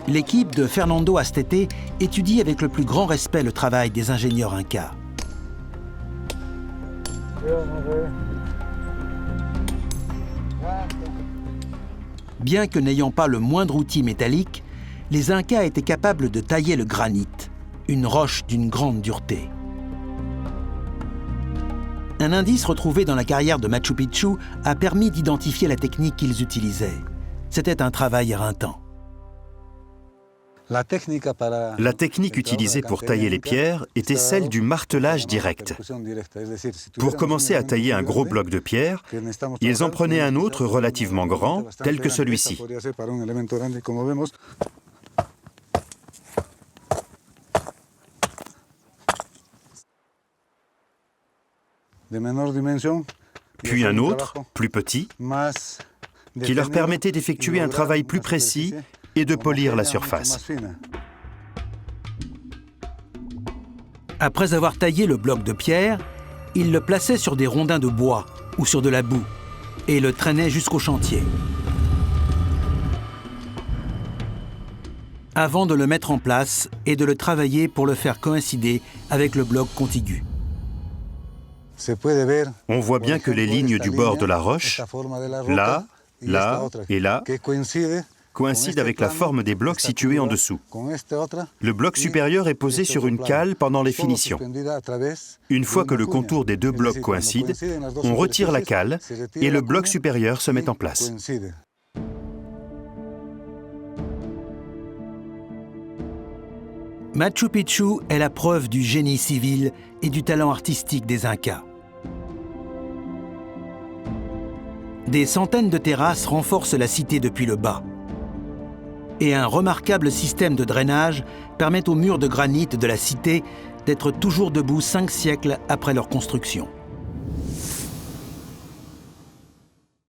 L'équipe de Fernando Astete étudie avec le plus grand respect le travail des ingénieurs incas. Bien que n'ayant pas le moindre outil métallique, les Incas étaient capables de tailler le granit, une roche d'une grande dureté. Un indice retrouvé dans la carrière de Machu Picchu a permis d'identifier la technique qu'ils utilisaient. C'était un travail éreintant. La technique utilisée pour tailler les pierres était celle du martelage direct. Pour commencer à tailler un gros bloc de pierre, ils en prenaient un autre relativement grand, tel que celui-ci. Puis un autre, plus petit, qui leur permettait d'effectuer un travail plus précis et de polir la surface. Après avoir taillé le bloc de pierre, ils le plaçaient sur des rondins de bois ou sur de la boue et le traînaient jusqu'au chantier. Avant de le mettre en place et de le travailler pour le faire coïncider avec le bloc contigu. On voit bien que les lignes du bord de la roche, là, là et là, coïncident avec la forme des blocs situés en dessous. Le bloc supérieur est posé sur une cale pendant les finitions. Une fois que le contour des deux blocs coïncide, on retire la cale et le bloc supérieur se met en place. Machu Picchu est la preuve du génie civil et du talent artistique des Incas. Des centaines de terrasses renforcent la cité depuis le bas. Et un remarquable système de drainage permet aux murs de granit de la cité d'être toujours debout 5 siècles après leur construction.